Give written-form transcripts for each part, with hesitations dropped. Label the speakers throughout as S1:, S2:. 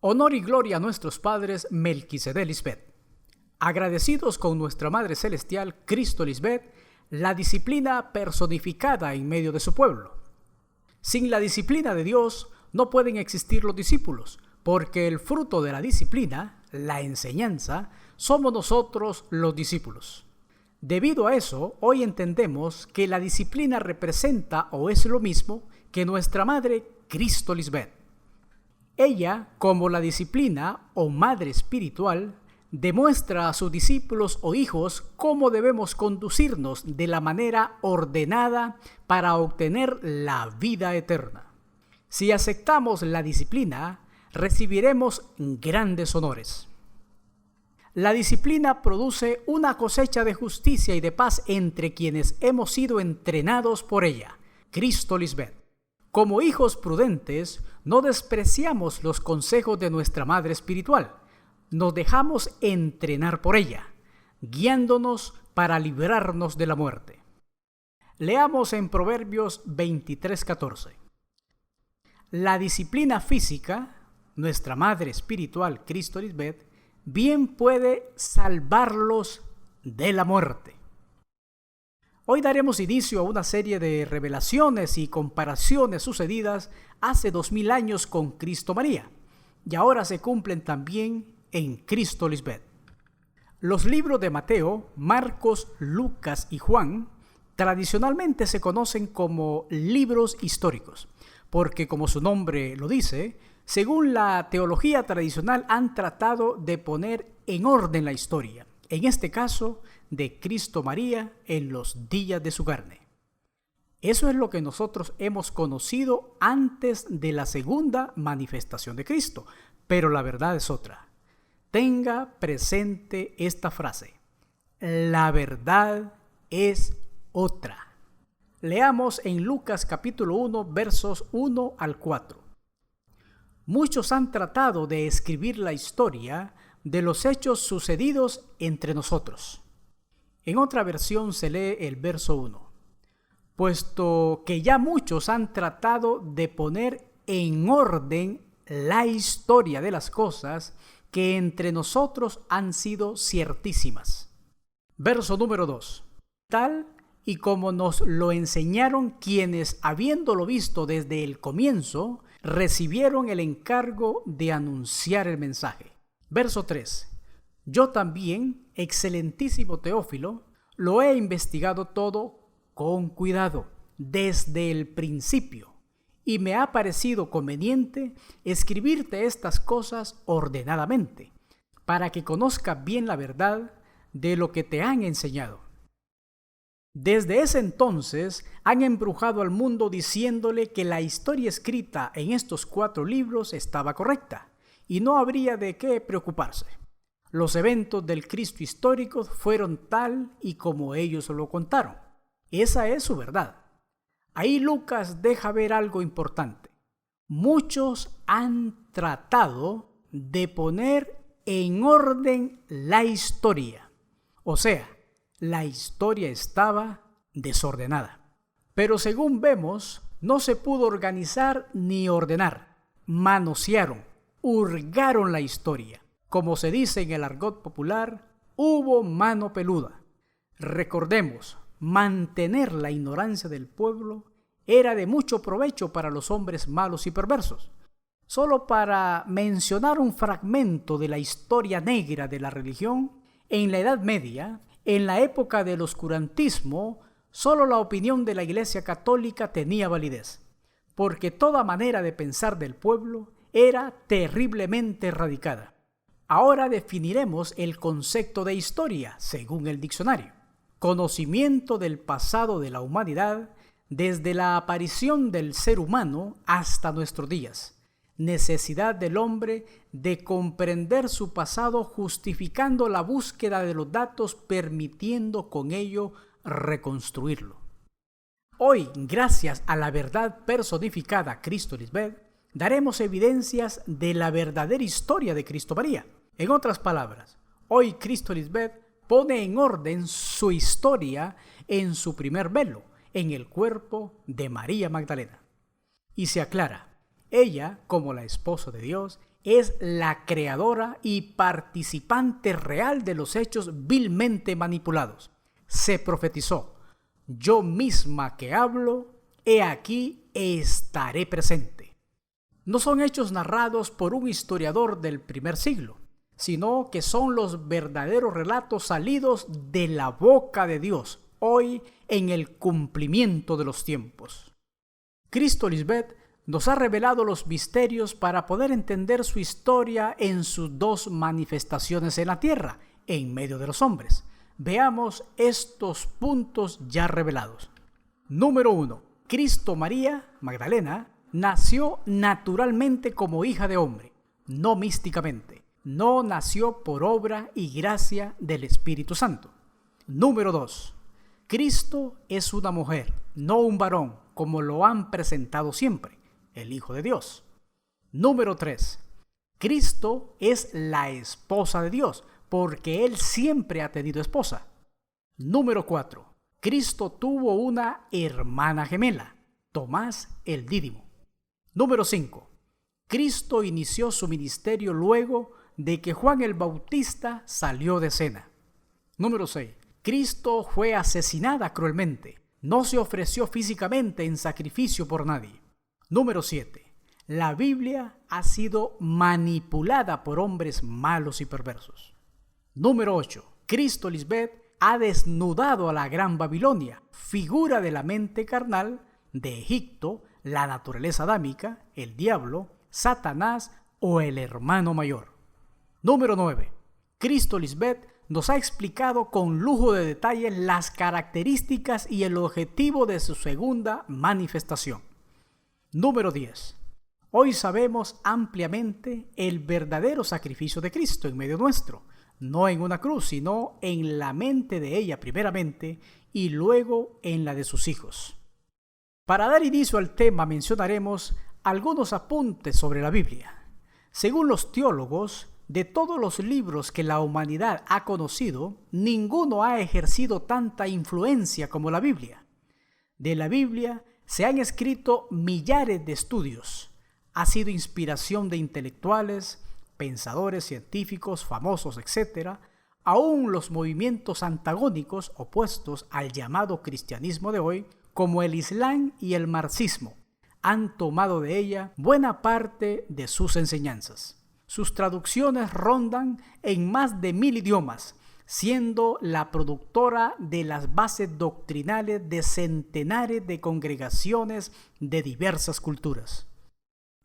S1: Honor y gloria a nuestros padres Melquisedec Lisbeth. Agradecidos con nuestra Madre Celestial, Cristo Lisbeth, la disciplina personificada en medio de su pueblo. Sin la disciplina de Dios no pueden existir los discípulos, porque el fruto de la disciplina, la enseñanza, somos nosotros los discípulos. Debido a eso, hoy entendemos que la disciplina representa o es lo mismo que nuestra Madre Cristo Lisbeth. Ella, como la disciplina o madre espiritual, demuestra a sus discípulos o hijos cómo debemos conducirnos de la manera ordenada para obtener la vida eterna. Si aceptamos la disciplina, recibiremos grandes honores. La disciplina produce una cosecha de justicia y de paz entre quienes hemos sido entrenados por ella, Cristo Lisbeth. Como hijos prudentes, no despreciamos los consejos de nuestra madre espiritual. Nos dejamos entrenar por ella, guiándonos para librarnos de la muerte. Leamos en Proverbios 23:14. La disciplina física, nuestra madre espiritual, Cristo Lisbeth, bien puede salvarlos de la muerte. Hoy daremos inicio a una serie de revelaciones y comparaciones sucedidas hace 2000 años con Cristo María, y ahora se cumplen también en Cristo Lisbeth. Los libros de Mateo, Marcos, Lucas y Juan tradicionalmente se conocen como libros históricos, porque como su nombre lo dice, según la teología tradicional han tratado de poner en orden la historia, en este caso de Cristo María en los días de su carne. Eso es lo que nosotros hemos conocido antes de la segunda manifestación de Cristo, pero la verdad es otra. Tenga presente esta frase: la verdad es otra. Leamos en Lucas capítulo 1, versos 1 al 4. Muchos han tratado de escribir la historia de los hechos sucedidos entre nosotros. En otra versión se lee el verso 1. Puesto que ya muchos han tratado de poner en orden la historia de las cosas que entre nosotros han sido ciertísimas. Verso número 2. Tal y como nos lo enseñaron quienes, habiéndolo visto desde el comienzo, recibieron el encargo de anunciar el mensaje. Verso 3. Yo también, excelentísimo Teófilo, lo he investigado todo con cuidado desde el principio, y me ha parecido conveniente escribirte estas cosas ordenadamente, para que conozcas bien la verdad de lo que te han enseñado. Desde ese entonces han embrujado al mundo diciéndole que la historia escrita en estos 4 libros estaba correcta y no habría de qué preocuparse. Los eventos del Cristo histórico fueron tal y como ellos lo contaron. Esa es su verdad. Ahí Lucas deja ver algo importante. Muchos han tratado de poner en orden la historia. O sea, la historia estaba desordenada. Pero según vemos, no se pudo organizar ni ordenar. Manosearon, hurgaron la historia. Como se dice en el argot popular, hubo mano peluda. Recordemos, mantener la ignorancia del pueblo era de mucho provecho para los hombres malos y perversos. Solo para mencionar un fragmento de la historia negra de la religión, en la Edad Media, en la época del oscurantismo, solo la opinión de la Iglesia Católica tenía validez, porque toda manera de pensar del pueblo era terriblemente erradicada. Ahora definiremos el concepto de historia, según el diccionario. Conocimiento del pasado de la humanidad desde la aparición del ser humano hasta nuestros días. Necesidad del hombre de comprender su pasado justificando la búsqueda de los datos, permitiendo con ello reconstruirlo. Hoy, gracias a la verdad personificada Cristo Lisbeth, daremos evidencias de la verdadera historia de Cristo María. En otras palabras, hoy Cristo Lisbeth pone en orden su historia en su primer velo, en el cuerpo de María Magdalena. Y se aclara, Ella, como la esposa de Dios, es la creadora y participante real de los hechos vilmente manipulados. Se profetizó: yo misma que hablo, he aquí estaré presente. No son hechos narrados por un historiador del primer siglo, sino que son los verdaderos relatos salidos de la boca de Dios, hoy en el cumplimiento de los tiempos. Cristo Lisbeth nos ha revelado los misterios para poder entender su historia en sus dos manifestaciones en la tierra, en medio de los hombres. Veamos estos puntos ya revelados. Número 1. Cristo María Magdalena nació naturalmente como hija de hombre, no místicamente. No nació por obra y gracia del Espíritu Santo. Número 2. Cristo es una mujer, no un varón, como lo han presentado siempre, el Hijo de Dios. Número 3. Cristo es la esposa de Dios, porque Él siempre ha tenido esposa. Número 4. Cristo tuvo una hermana gemela, Tomás el Dídimo. Número 5. Cristo inició su ministerio luego de que Juan el Bautista salió de cena. Número 6. Cristo fue asesinada cruelmente. No se ofreció físicamente en sacrificio por nadie. Número 7. La Biblia ha sido manipulada por hombres malos y perversos. Número 8. Cristo Lisbeth ha desnudado a la Gran Babilonia, figura de la mente carnal, de Egipto, la naturaleza adámica, el diablo, Satanás o el hermano mayor. Número 9. Cristo Lisbeth nos ha explicado con lujo de detalle las características y el objetivo de su segunda manifestación. Número 10. Hoy sabemos ampliamente el verdadero sacrificio de Cristo en medio nuestro, no en una cruz, sino en la mente de ella primeramente y luego en la de sus hijos. Para dar inicio al tema mencionaremos algunos apuntes sobre la Biblia. Según los teólogos, de todos los libros que la humanidad ha conocido, ninguno ha ejercido tanta influencia como la Biblia. De la Biblia se han escrito millares de estudios. Ha sido inspiración de intelectuales, pensadores científicos, famosos, etc. Aún los movimientos antagónicos opuestos al llamado cristianismo de hoy, como el Islam y el marxismo, han tomado de ella buena parte de sus enseñanzas. Sus traducciones rondan en más de 1000 idiomas, siendo la productora de las bases doctrinales de centenares de congregaciones de diversas culturas.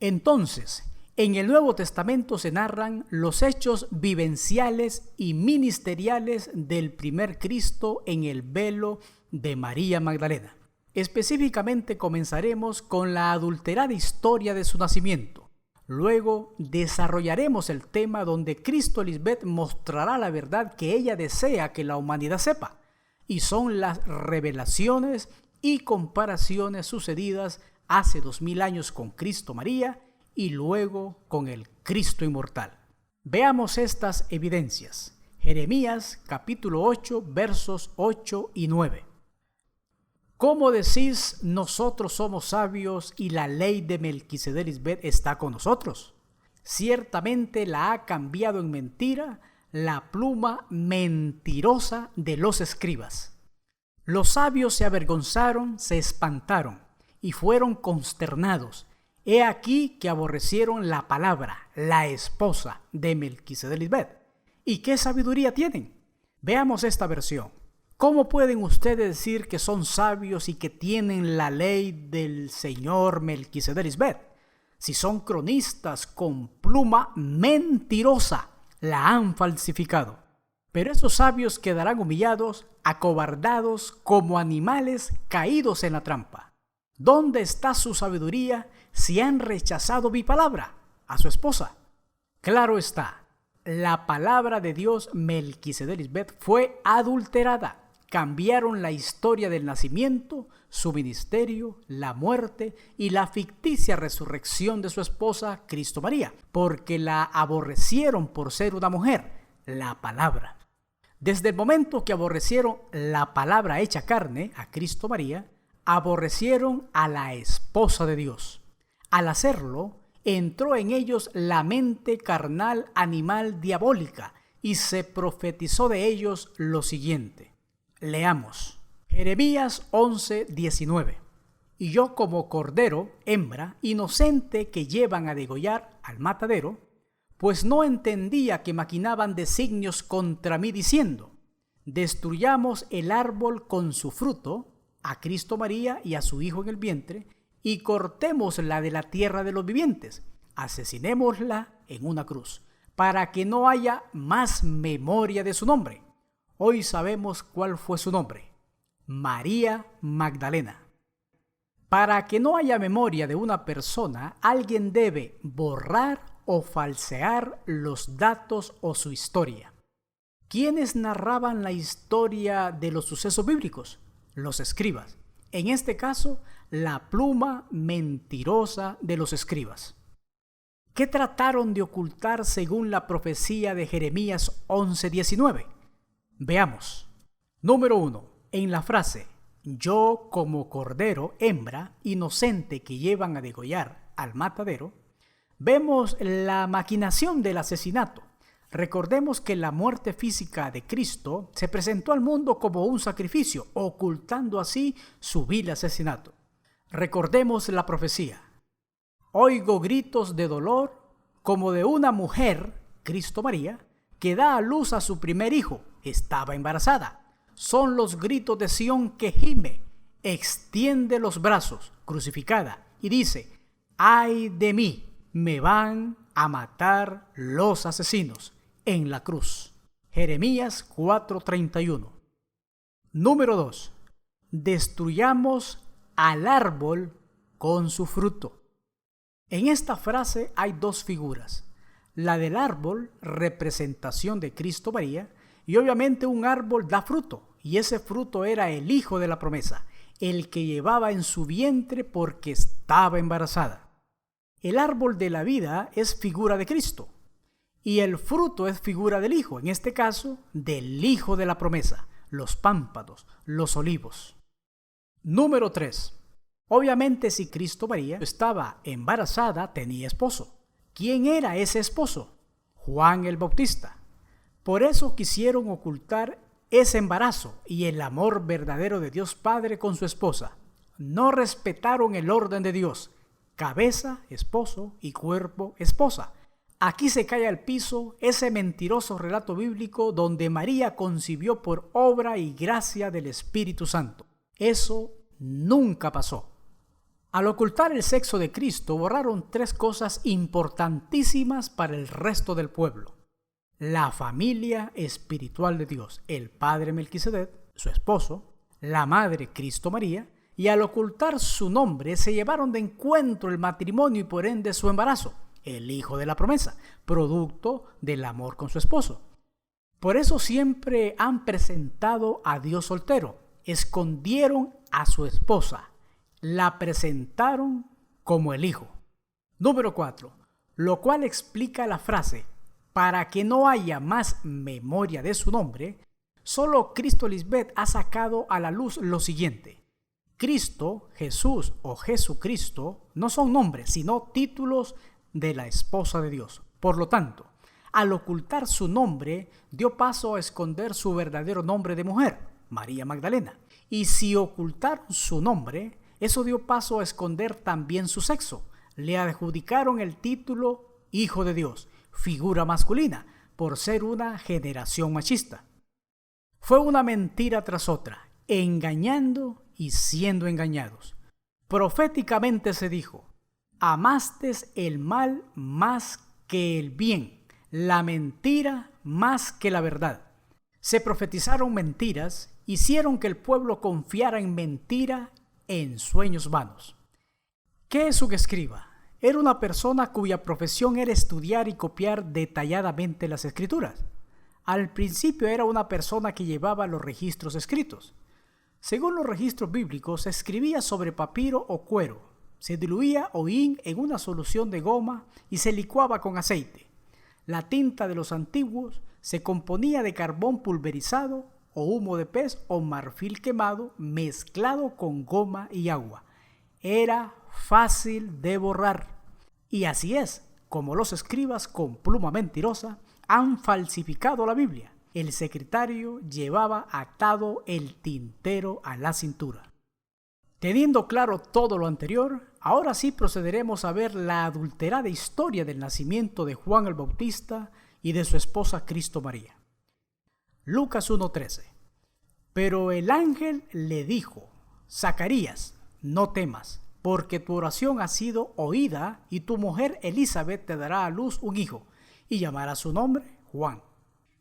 S1: Entonces, en el Nuevo Testamento se narran los hechos vivenciales y ministeriales del primer Cristo en el velo de María Magdalena. Específicamente comenzaremos con la adulterada historia de su nacimiento. Luego desarrollaremos el tema donde Cristo Lisbeth mostrará la verdad que ella desea que la humanidad sepa, y son las revelaciones y comparaciones sucedidas hace 2000 años con Cristo María y luego con el Cristo inmortal. Veamos estas evidencias. Jeremías capítulo 8 versos 8 y 9. ¿Cómo decís, nosotros somos sabios y la ley de Melquisedec Lisbeth está con nosotros? Ciertamente la ha cambiado en mentira la pluma mentirosa de los escribas. Los sabios se avergonzaron, se espantaron y fueron consternados. He aquí que aborrecieron la palabra, la esposa de Melquisedec Lisbeth. ¿Y qué sabiduría tienen? Veamos esta versión. ¿Cómo pueden ustedes decir que son sabios y que tienen la ley del señor Melquisedec Lisbeth? Si son cronistas con pluma mentirosa, la han falsificado. Pero esos sabios quedarán humillados, acobardados, como animales caídos en la trampa. ¿Dónde está su sabiduría si han rechazado mi palabra, a su esposa? Claro está, la palabra de Dios Melquisedec Lisbeth fue adulterada. Cambiaron la historia del nacimiento, su ministerio, la muerte y la ficticia resurrección de su esposa, Cristo María, porque la aborrecieron por ser una mujer, la palabra. Desde el momento que aborrecieron la palabra hecha carne, a Cristo María, aborrecieron a la esposa de Dios. Al hacerlo, entró en ellos la mente carnal animal diabólica y se profetizó de ellos lo siguiente. Leamos. Jeremías 11:19. Y yo como cordero, hembra, inocente que llevan a degollar al matadero, pues no entendía que maquinaban designios contra mí diciendo, destruyamos el árbol con su fruto, a Cristo María y a su Hijo en el vientre, y cortémosla de la tierra de los vivientes, asesinémosla en una cruz, para que no haya más memoria de su nombre. Hoy sabemos cuál fue su nombre, María Magdalena. Para que no haya memoria de una persona, alguien debe borrar o falsear los datos o su historia. ¿Quiénes narraban la historia de los sucesos bíblicos? Los escribas. En este caso, la pluma mentirosa de los escribas. ¿Qué trataron de ocultar según la profecía de Jeremías 11:19? Veamos. Número 1. En la frase, yo como cordero, hembra, inocente que llevan a degollar al matadero, vemos la maquinación del asesinato. Recordemos que la muerte física de Cristo se presentó al mundo como un sacrificio, ocultando así su vil asesinato. Recordemos la profecía. Oigo gritos de dolor como de una mujer, Cristo María, que da a luz a su primer hijo. Estaba embarazada. Son los gritos de Sión que gime, extiende los brazos, crucificada, y dice, ¡ay de mí! Me van a matar los asesinos en la cruz. Jeremías 4:31. Número 2. Destruyamos al árbol con su fruto. En esta frase hay dos figuras. La del árbol, representación de Cristo María, y obviamente un árbol da fruto, y ese fruto era el hijo de la promesa, el que llevaba en su vientre porque estaba embarazada. El árbol de la vida es figura de Cristo, y el fruto es figura del hijo, en este caso, del hijo de la promesa, los pámpanos, los olivos. Número 3. Obviamente si Cristo María estaba embarazada, tenía esposo. ¿Quién era ese esposo? Juan el Bautista. Por eso quisieron ocultar ese embarazo y el amor verdadero de Dios Padre con su esposa. No respetaron el orden de Dios. Cabeza, esposo y cuerpo, esposa. Aquí se cae al piso ese mentiroso relato bíblico donde María concibió por obra y gracia del Espíritu Santo. Eso nunca pasó. Al ocultar el sexo de Cristo, borraron tres cosas importantísimas para el resto del pueblo. La familia espiritual de Dios, el padre Melquisedec, su esposo, la madre Cristo María, y al ocultar su nombre se llevaron de encuentro el matrimonio y por ende su embarazo, el hijo de la promesa, producto del amor con su esposo. Por eso siempre han presentado a Dios soltero, escondieron a su esposa, la presentaron como el hijo. Número 4, lo cual explica la frase, para que no haya más memoria de su nombre, solo Cristo Lisbeth ha sacado a la luz lo siguiente. Cristo, Jesús o Jesucristo no son nombres, sino títulos de la esposa de Dios. Por lo tanto, al ocultar su nombre, dio paso a esconder su verdadero nombre de mujer, María Magdalena. Y si ocultaron su nombre, eso dio paso a esconder también su sexo. Le adjudicaron el título Hijo de Dios, figura masculina, por ser una generación machista. Fue una mentira tras otra, engañando y siendo engañados. Proféticamente se dijo, amaste el mal más que el bien, la mentira más que la verdad. Se profetizaron mentiras, hicieron que el pueblo confiara en mentira, en sueños vanos. ¿Qué es un escriba? Era una persona cuya profesión era estudiar y copiar detalladamente las escrituras. Al principio era una persona que llevaba los registros escritos. Según los registros bíblicos, se escribía sobre papiro o cuero, se diluía hollín en una solución de goma y se licuaba con aceite. La tinta de los antiguos se componía de carbón pulverizado o humo de pez o marfil quemado mezclado con goma y agua. Era fácil de borrar. Y así es como los escribas con pluma mentirosa han falsificado la Biblia. El secretario llevaba atado el tintero a la cintura. Teniendo claro todo lo anterior, ahora sí procederemos a ver la adulterada historia del nacimiento de Juan el Bautista y de su esposa Cristo María. Lucas 1:13. Pero el ángel le dijo: Zacarías, no temas, porque tu oración ha sido oída y tu mujer Elizabeth te dará a luz un hijo y llamará su nombre Juan.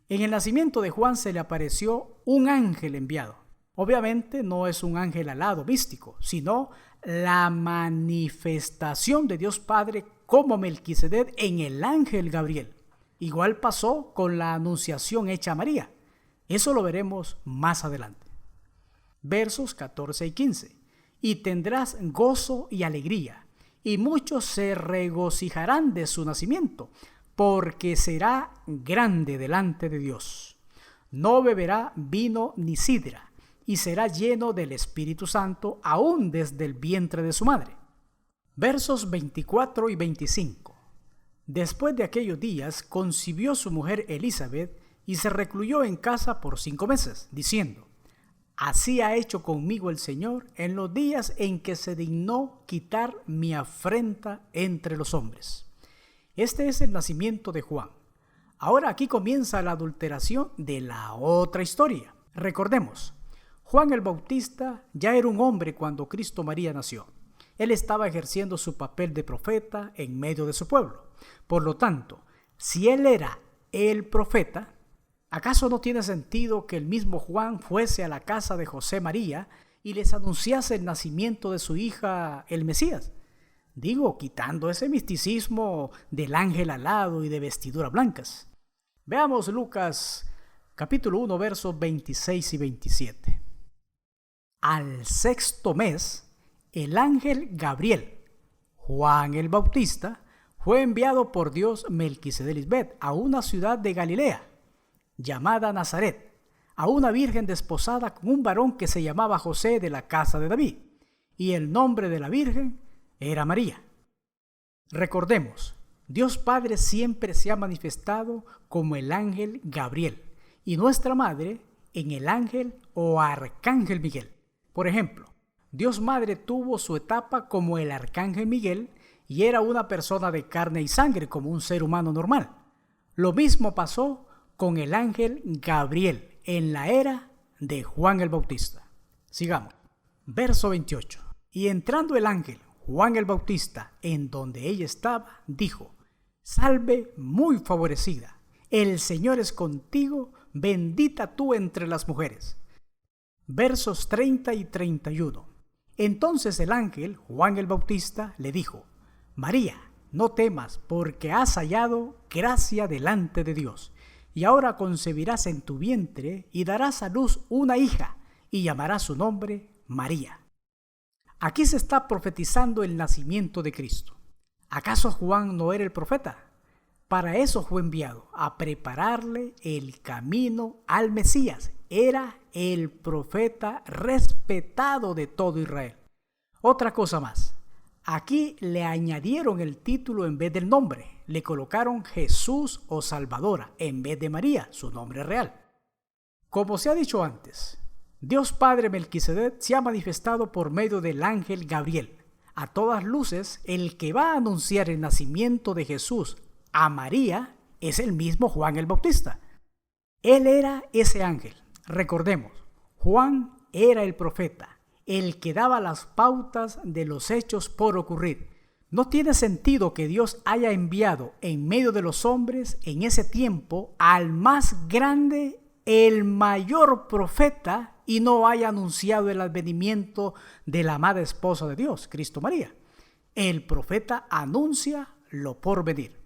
S1: En el nacimiento de Juan se le apareció un ángel enviado. Obviamente no es un ángel alado místico, sino la manifestación de Dios Padre como Melquisedec en el ángel Gabriel. Igual pasó con la anunciación hecha a María. Eso lo veremos más adelante. Versos 14 y 15. Y tendrás gozo y alegría, y muchos se regocijarán de su nacimiento, porque será grande delante de Dios. No beberá vino ni sidra, y será lleno del Espíritu Santo aún desde el vientre de su madre. Versos 24 y 25. Después de aquellos días concibió su mujer Elizabeth y se recluyó en casa por 5 meses, diciendo: Así ha hecho conmigo el Señor en los días en que se dignó quitar mi afrenta entre los hombres. Este es el nacimiento de Juan. Ahora aquí comienza la adulteración de la otra historia. Recordemos, Juan el Bautista ya era un hombre cuando Cristo María nació. Él estaba ejerciendo su papel de profeta en medio de su pueblo. Por lo tanto, si él era el profeta, ¿acaso no tiene sentido que el mismo Juan fuese a la casa de José María y les anunciase el nacimiento de su hija, el Mesías? Digo, quitando ese misticismo del ángel alado y de vestiduras blancas. Veamos Lucas capítulo 1, versos 26 y 27. Al 6º mes, el ángel Gabriel, Juan el Bautista, fue enviado por Dios Melquisedec a una ciudad de Galilea, llamada Nazaret, a una virgen desposada con un varón que se llamaba José de la casa de David, y el nombre de la virgen era María. Recordemos, Dios Padre siempre se ha manifestado como el ángel Gabriel, y nuestra madre en el ángel o arcángel Miguel. Por ejemplo, Dios Madre tuvo su etapa como el arcángel Miguel y era una persona de carne y sangre como un ser humano normal. Lo mismo pasó con el ángel Gabriel en la era de Juan el Bautista. Sigamos. Verso 28. Y entrando el ángel Juan el Bautista en donde ella estaba, dijo: Salve muy favorecida, el Señor es contigo, bendita tú entre las mujeres. Versos 30 y 31. Entonces el ángel Juan el Bautista le dijo: María, no temas, porque has hallado gracia delante de Dios. Y ahora concebirás en tu vientre y darás a luz una hija, y llamarás su nombre María. Aquí se está profetizando el nacimiento de Cristo. ¿Acaso Juan no era el profeta? Para eso fue enviado, a prepararle el camino al Mesías. Era el profeta respetado de todo Israel. Otra cosa más. Aquí le añadieron el título en vez del nombre. Le colocaron Jesús o Salvadora en vez de María, su nombre real. Como se ha dicho antes, Dios Padre Melquisedec se ha manifestado por medio del ángel Gabriel. A todas luces, el que va a anunciar el nacimiento de Jesús a María es el mismo Juan el Bautista. Él era ese ángel. Recordemos, Juan era el profeta, el que daba las pautas de los hechos por ocurrir. No tiene sentido que Dios haya enviado en medio de los hombres en ese tiempo al más grande, el mayor profeta, y no haya anunciado el advenimiento de la amada esposa de Dios, Cristo María. El profeta anuncia lo por venir.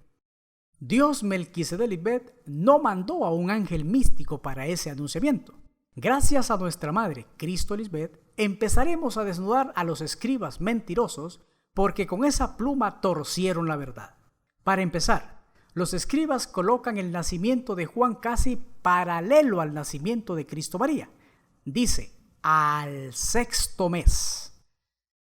S1: Dios Melquisedec no mandó a un ángel místico para ese anunciamiento. Gracias a nuestra madre, Cristo Lisbeth, empezaremos a desnudar a los escribas mentirosos porque con esa pluma torcieron la verdad. Para empezar, los escribas colocan el nacimiento de Juan casi paralelo al nacimiento de Cristo María. Dice, al 6º mes.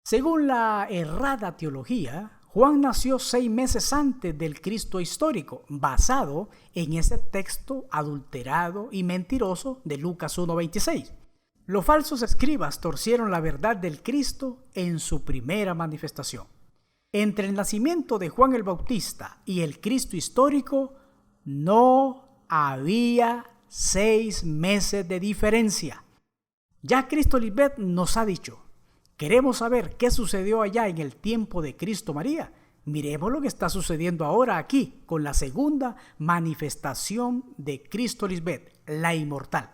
S1: Según la errada teología, Juan nació 6 meses antes del Cristo histórico, basado en ese texto adulterado y mentiroso de Lucas 1:26. Los falsos escribas torcieron la verdad del Cristo en su primera manifestación. Entre el nacimiento de Juan el Bautista y el Cristo histórico no había 6 meses de diferencia. Ya Cristo Lisbeth nos ha dicho: ¿queremos saber qué sucedió allá en el tiempo de Cristo María? Miremos lo que está sucediendo ahora aquí con la segunda manifestación de Cristo Lisbeth, la inmortal.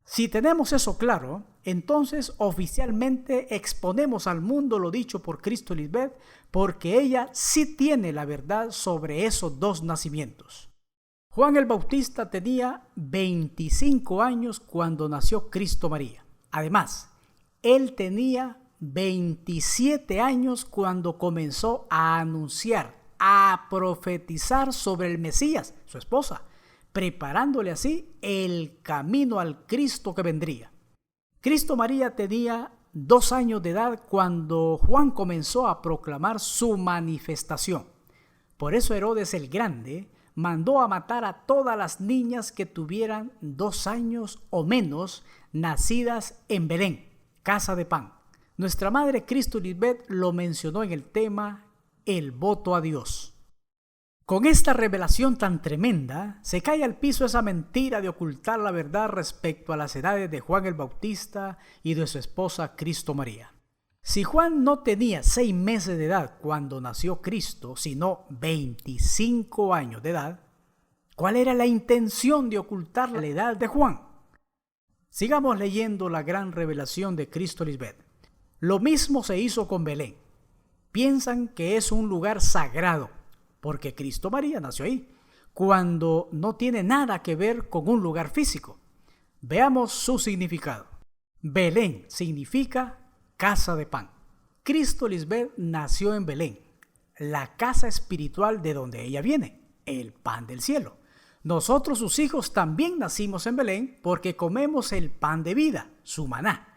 S1: Si tenemos eso claro, entonces oficialmente exponemos al mundo lo dicho por Cristo Lisbeth, porque ella sí tiene la verdad sobre esos 2 nacimientos. Juan el Bautista tenía 25 años cuando nació Cristo María. Además, él tenía 27 años cuando comenzó a anunciar, a profetizar sobre el Mesías, su esposa, preparándole así el camino al Cristo que vendría. Cristo María tenía 2 años de edad cuando Juan comenzó a proclamar su manifestación. Por eso Herodes el Grande mandó a matar a todas las niñas que tuvieran 2 años o menos nacidas en Belén, casa de pan. Nuestra madre Cristo Lisbeth lo mencionó en el tema El voto a Dios. Con esta revelación tan tremenda, se cae al piso esa mentira de ocultar la verdad respecto a las edades de Juan el Bautista y de su esposa Cristo María. Si Juan no tenía 6 meses de edad cuando nació Cristo, sino 25 años de edad, ¿cuál era la intención de ocultar la edad de Juan? Sigamos leyendo la gran revelación de Cristo Lisbeth. Lo mismo se hizo con Belén. Piensan que es un lugar sagrado, porque Cristo María nació ahí, cuando no tiene nada que ver con un lugar físico. Veamos su significado. Belén significa casa de pan. Cristo Lisbeth nació en Belén, la casa espiritual de donde ella viene, el pan del cielo. Nosotros, sus hijos, también nacimos en Belén porque comemos el pan de vida, su maná.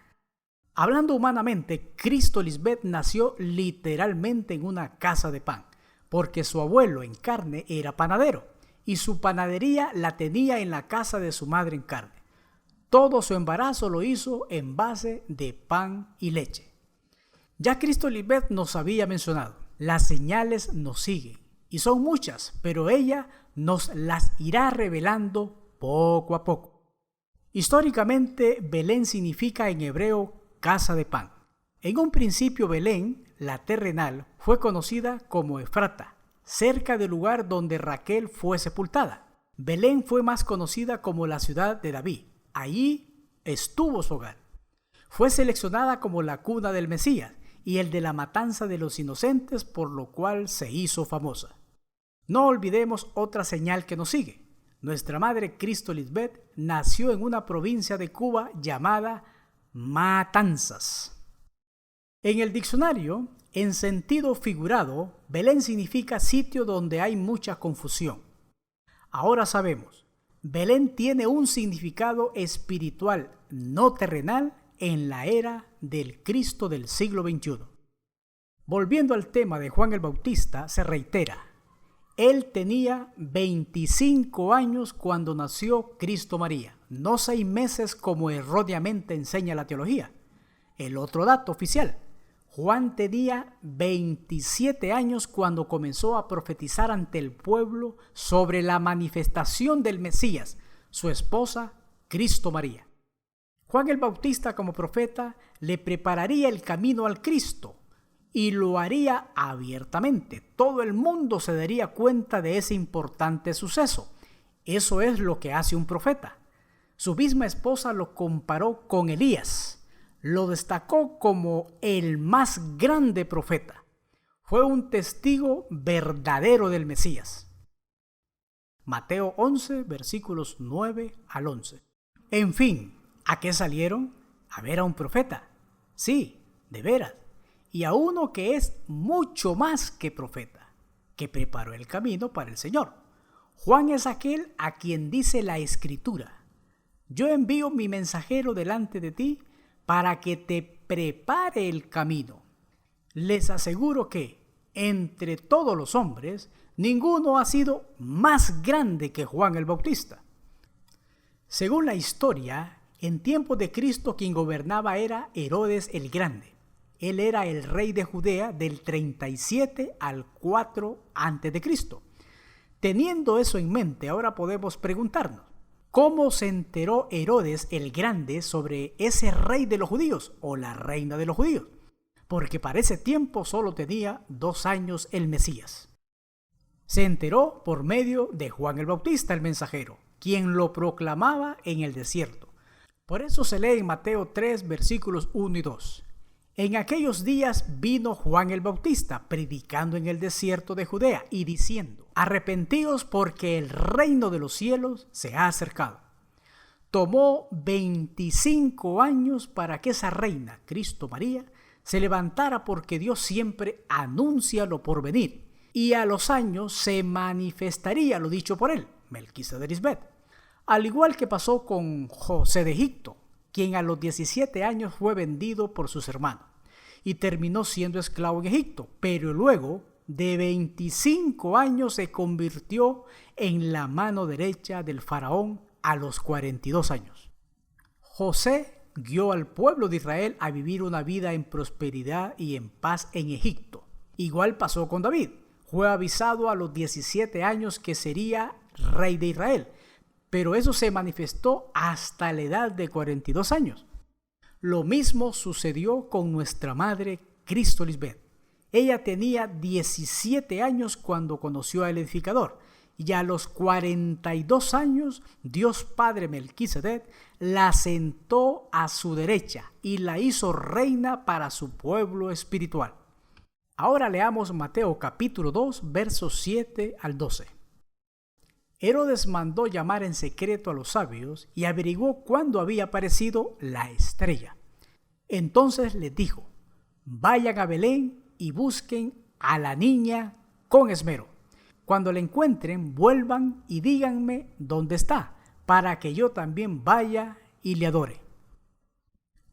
S1: Hablando humanamente, Cristo Lisbeth nació literalmente en una casa de pan, porque su abuelo en carne era panadero y su panadería la tenía en la casa de su madre en carne. Todo su embarazo lo hizo en base de pan y leche. Ya Cristo Lisbeth nos había mencionado, las señales nos siguen y son muchas, pero ella nos las irá revelando poco a poco. Históricamente, Belén significa en hebreo casa de pan. En un principio, Belén, la terrenal, fue conocida como Efrata, cerca del lugar donde Raquel fue sepultada. Belén fue más conocida como la ciudad de David. Allí estuvo su hogar. Fue seleccionada como la cuna del Mesías y el de la matanza de los inocentes, por lo cual se hizo famosa. No olvidemos otra señal que nos sigue. Nuestra madre Cristo Lisbeth nació en una provincia de Cuba llamada Matanzas. En el diccionario, en sentido figurado, Belén significa sitio donde hay mucha confusión. Ahora sabemos, Belén tiene un significado espiritual no terrenal en la era del Cristo del siglo XXI. Volviendo al tema de Juan el Bautista, se reitera, él tenía 25 años cuando nació Cristo María, no 6 meses como erróneamente enseña la teología. El otro dato oficial, Juan tenía 27 años cuando comenzó a profetizar ante el pueblo sobre la manifestación del Mesías, su esposa Cristo María. Juan el Bautista como profeta le prepararía el camino al Cristo y lo haría abiertamente. Todo el mundo se daría cuenta de ese importante suceso. Eso es lo que hace un profeta. Su misma esposa lo comparó con Elías. Lo destacó como el más grande profeta. Fue un testigo verdadero del Mesías. Mateo 11, versículos 9 al 11. En fin, ¿a qué salieron? A ver a un profeta. Sí, de veras. Y a uno que es mucho más que profeta, que preparó el camino para el Señor. Juan es aquel a quien dice la Escritura: yo envío mi mensajero delante de ti para que te prepare el camino. Les aseguro que entre todos los hombres, ninguno ha sido más grande que Juan el Bautista. Según la historia, en tiempos de Cristo quien gobernaba era Herodes el Grande. Él era el rey de Judea del 37 al 4 a.C. Teniendo eso en mente, ahora podemos preguntarnos, ¿cómo se enteró Herodes el Grande sobre ese rey de los judíos o la reina de los judíos? Porque para ese tiempo solo tenía 2 años el Mesías. Se enteró por medio de Juan el Bautista, el mensajero, quien lo proclamaba en el desierto. Por eso se lee en Mateo 3, versículos 1 y 2. En aquellos días vino Juan el Bautista, predicando en el desierto de Judea y diciendo: arrepentíos porque el reino de los cielos se ha acercado. Tomó 25 años para que esa reina, Cristo María, se levantara, porque Dios siempre anuncia lo por venir, y a los años se manifestaría lo dicho por él, Melquisedec. Al igual que pasó con José de Egipto, quien a los 17 años fue vendido por sus hermanos y terminó siendo esclavo en Egipto, pero luego de 25 años se convirtió en la mano derecha del faraón a los 42 años. José guió al pueblo de Israel a vivir una vida en prosperidad y en paz en Egipto. Igual pasó con David. Fue avisado a los 17 años que sería rey de Israel, pero eso se manifestó hasta la edad de 42 años. Lo mismo sucedió con nuestra madre, Cristo Lisbeth. Ella tenía 17 años cuando conoció al edificador, y a los 42 años Dios Padre Melquisedec la sentó a su derecha y la hizo reina para su pueblo espiritual. Ahora leamos Mateo capítulo 2, versos 7 al 12. Herodes mandó llamar en secreto a los sabios y averiguó cuándo había aparecido la estrella. Entonces les dijo: vayan a Belén y busquen a la niña con esmero. Cuando la encuentren, vuelvan y díganme dónde está, para que yo también vaya y le adore.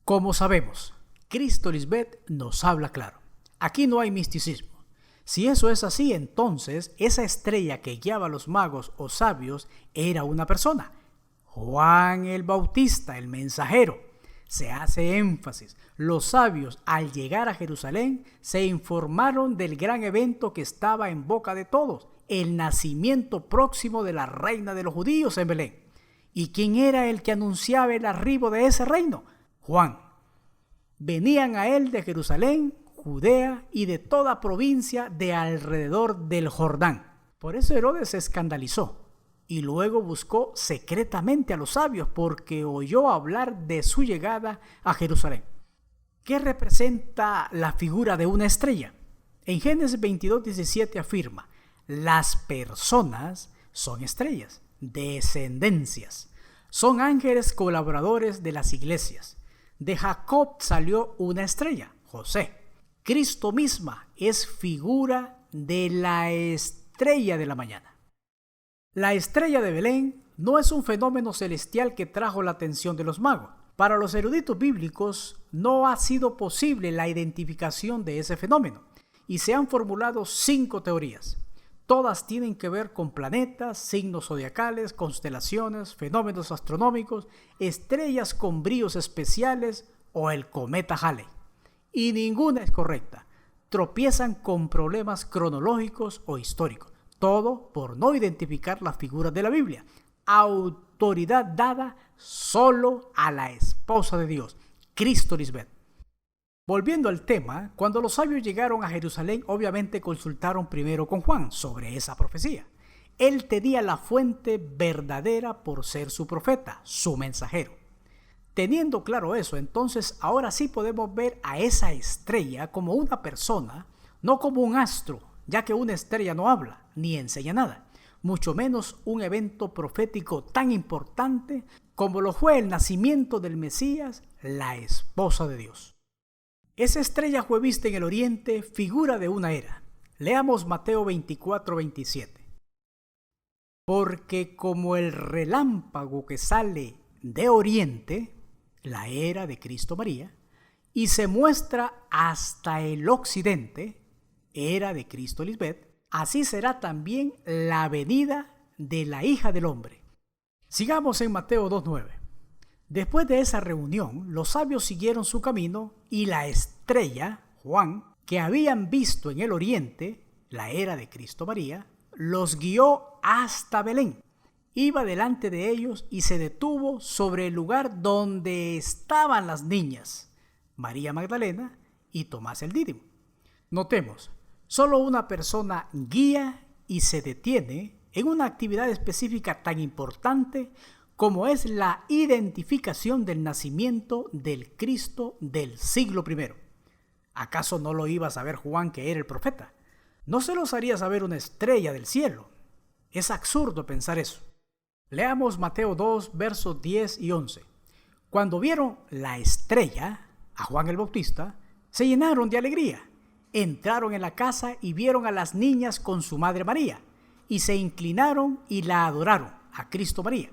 S1: Como sabemos, Cristo Lisbeth nos habla claro. Aquí no hay misticismo. Si eso es así, entonces esa estrella que guiaba a los magos o sabios era una persona. Juan el Bautista, el mensajero. Se hace énfasis. Los sabios, al llegar a Jerusalén, se informaron del gran evento que estaba en boca de todos, el nacimiento próximo de la reina de los judíos en Belén. ¿Y quién era el que anunciaba el arribo de ese reino? Juan. Venían a él de Jerusalén, Judea y de toda provincia de alrededor del Jordán. Por eso Herodes se escandalizó y luego buscó secretamente a los sabios, porque oyó hablar de su llegada a Jerusalén. ¿Qué representa la figura de una estrella? En Génesis 22:17 afirma: las personas son estrellas, descendencias, son ángeles colaboradores de las iglesias. De Jacob salió una estrella, José. Cristo misma es figura de la estrella de la mañana. La estrella de Belén no es un fenómeno celestial que trajo la atención de los magos. Para los eruditos bíblicos no ha sido posible la identificación de ese fenómeno y se han formulado 5 teorías. Todas tienen que ver con planetas, signos zodiacales, constelaciones, fenómenos astronómicos, estrellas con brillos especiales o el cometa Halley. Y ninguna es correcta. Tropiezan con problemas cronológicos o históricos. Todo por no identificar las figuras de la Biblia. Autoridad dada solo a la esposa de Dios, Cristo Lisbeth. Volviendo al tema, cuando los sabios llegaron a Jerusalén, obviamente consultaron primero con Juan sobre esa profecía. Él tenía la fuente verdadera por ser su profeta, su mensajero. Teniendo claro eso, entonces ahora sí podemos ver a esa estrella como una persona, no como un astro, ya que una estrella no habla ni enseña nada, mucho menos un evento profético tan importante como lo fue el nacimiento del Mesías, la esposa de Dios. Esa estrella fue vista en el oriente, figura de una era. Leamos Mateo 24:27. Porque como el relámpago que sale de oriente, la era de Cristo María, y se muestra hasta el occidente, era de Cristo Lisbeth, así será también la venida de la hija del hombre. Sigamos en Mateo 2:9. Después de esa reunión, los sabios siguieron su camino y la estrella, Juan, que habían visto en el oriente, la era de Cristo María, los guió hasta Belén. Iba delante de ellos y se detuvo sobre el lugar donde estaban las niñas, María Magdalena y Tomás el Dídimo. Notemos, solo una persona guía y se detiene en una actividad específica tan importante como es la identificación del nacimiento del Cristo del siglo I. ¿Acaso no lo iba a saber Juan que era el profeta? ¿No se los haría saber una estrella del cielo? Es absurdo pensar eso. Leamos Mateo 2, versos 10 y 11. Cuando vieron la estrella, a Juan el Bautista, se llenaron de alegría. Entraron en la casa y vieron a las niñas con su madre María, y se inclinaron y la adoraron, a Cristo María.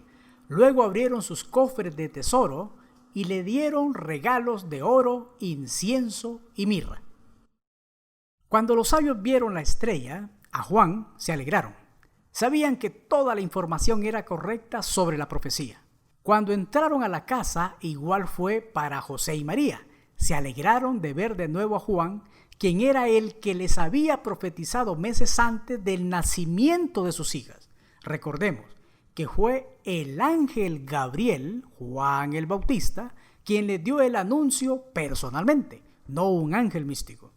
S1: Luego abrieron sus cofres de tesoro y le dieron regalos de oro, incienso y mirra. Cuando los sabios vieron la estrella, a Juan se alegraron. Sabían que toda la información era correcta sobre la profecía. Cuando entraron a la casa, igual fue para José y María. Se alegraron de ver de nuevo a Juan, quien era el que les había profetizado meses antes del nacimiento de sus hijas. Recordemos que fue el ángel Gabriel, Juan el Bautista, quien les dio el anuncio personalmente, no un ángel místico.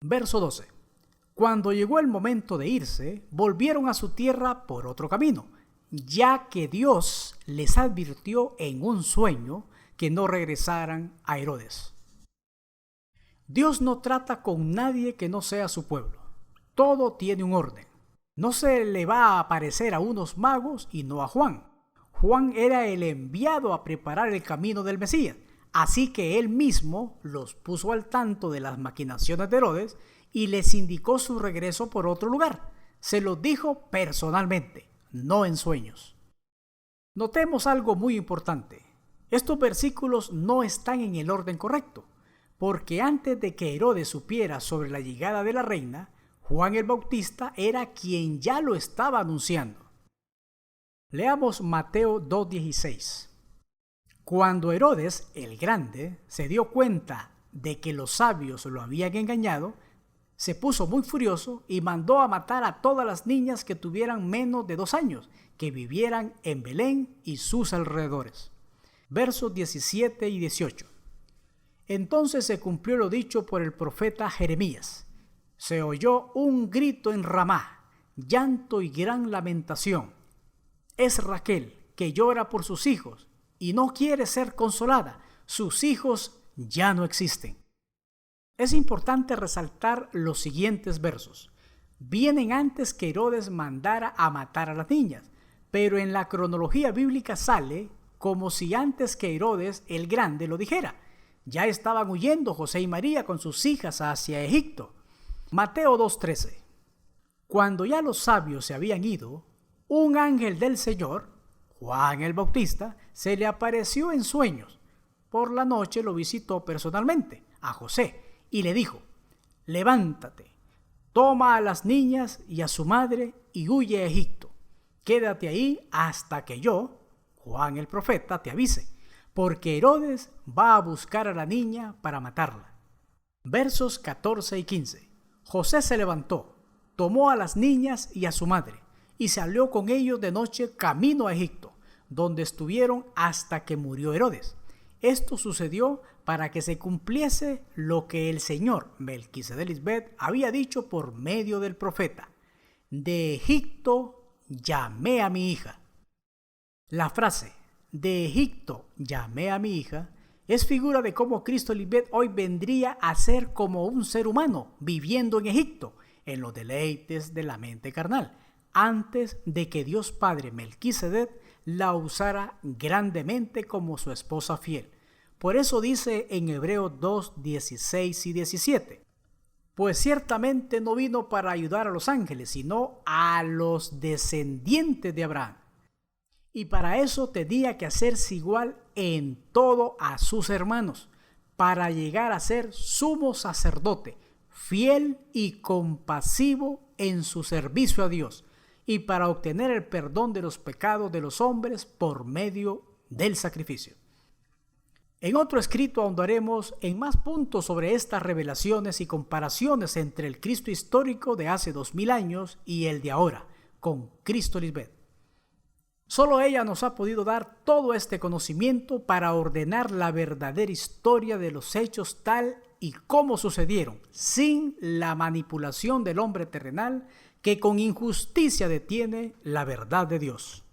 S1: Verso 12. Cuando llegó el momento de irse, volvieron a su tierra por otro camino, ya que Dios les advirtió en un sueño que no regresaran a Herodes. Dios no trata con nadie que no sea su pueblo. Todo tiene un orden. No se le va a aparecer a unos magos y no a Juan. Juan era el enviado a preparar el camino del Mesías, así que él mismo los puso al tanto de las maquinaciones de Herodes y les indicó su regreso por otro lugar. Se los dijo personalmente, no en sueños. Notemos algo muy importante. Estos versículos no están en el orden correcto, porque antes de que Herodes supiera sobre la llegada de la reina, Juan el Bautista era quien ya lo estaba anunciando. Leamos Mateo 2:16. Cuando Herodes el Grande se dio cuenta de que los sabios lo habían engañado, se puso muy furioso y mandó a matar a todas las niñas que tuvieran menos de 2 años, que vivieran en Belén y sus alrededores. Versos 17 y 18. Entonces se cumplió lo dicho por el profeta Jeremías. Se oyó un grito en Ramá, llanto y gran lamentación. Es Raquel, que llora por sus hijos y no quiere ser consolada. Sus hijos ya no existen. Es importante resaltar los siguientes versos. Vienen antes que Herodes mandara a matar a las niñas, pero en la cronología bíblica sale como si antes que Herodes el Grande lo dijera. Ya estaban huyendo José y María con sus hijas hacia Egipto. Mateo 2:13. Cuando ya los sabios se habían ido, un ángel del Señor, Juan el Bautista, se le apareció en sueños. Por la noche lo visitó personalmente a José y le dijo: levántate, toma a las niñas y a su madre y huye a Egipto. Quédate ahí hasta que yo, Juan el profeta, te avise, porque Herodes va a buscar a la niña para matarla. Versos 14 y 15. José se levantó, tomó a las niñas y a su madre, y salió con ellos de noche camino a Egipto, donde estuvieron hasta que murió Herodes. Esto sucedió para que se cumpliese lo que el señor Melquisedec Lisbeth había dicho por medio del profeta: de Egipto llamé a mi hija. La frase de Egipto llamé a mi hija es figura de cómo Cristo Lisbeth hoy vendría a ser como un ser humano viviendo en Egipto, en los deleites de la mente carnal, antes de que Dios Padre Melquisedec la usara grandemente como su esposa fiel. Por eso dice en Hebreos 2, 16 y 17: pues ciertamente no vino para ayudar a los ángeles, sino a los descendientes de Abraham. Y para eso tenía que hacerse igual en todo a sus hermanos, para llegar a ser sumo sacerdote, fiel y compasivo en su servicio a Dios y para obtener el perdón de los pecados de los hombres por medio del sacrificio. En otro escrito ahondaremos en más puntos sobre estas revelaciones y comparaciones entre el Cristo histórico de hace 2000 años y el de ahora, con Cristo Lisbeth. Solo ella nos ha podido dar todo este conocimiento para ordenar la verdadera historia de los hechos tal y como sucedieron, sin la manipulación del hombre terrenal que con injusticia detiene la verdad de Dios.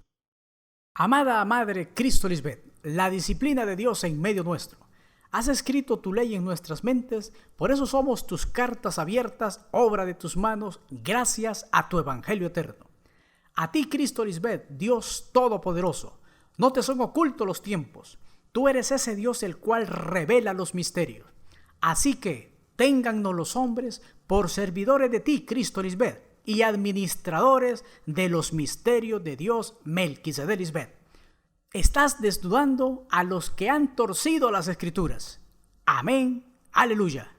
S1: Amada Madre Cristo Lisbeth, la disciplina de Dios en medio nuestro. Has escrito tu ley en nuestras mentes, por eso somos tus cartas abiertas, obra de tus manos, gracias a tu evangelio eterno. A ti, Cristo Lisbeth, Dios Todopoderoso, no te son ocultos los tiempos. Tú eres ese Dios el cual revela los misterios. Así que, téngannos los hombres por servidores de ti, Cristo Lisbeth, y administradores de los misterios de Dios Melquisedec Lisbeth. Estás desnudando a los que han torcido las Escrituras. Amén. Aleluya.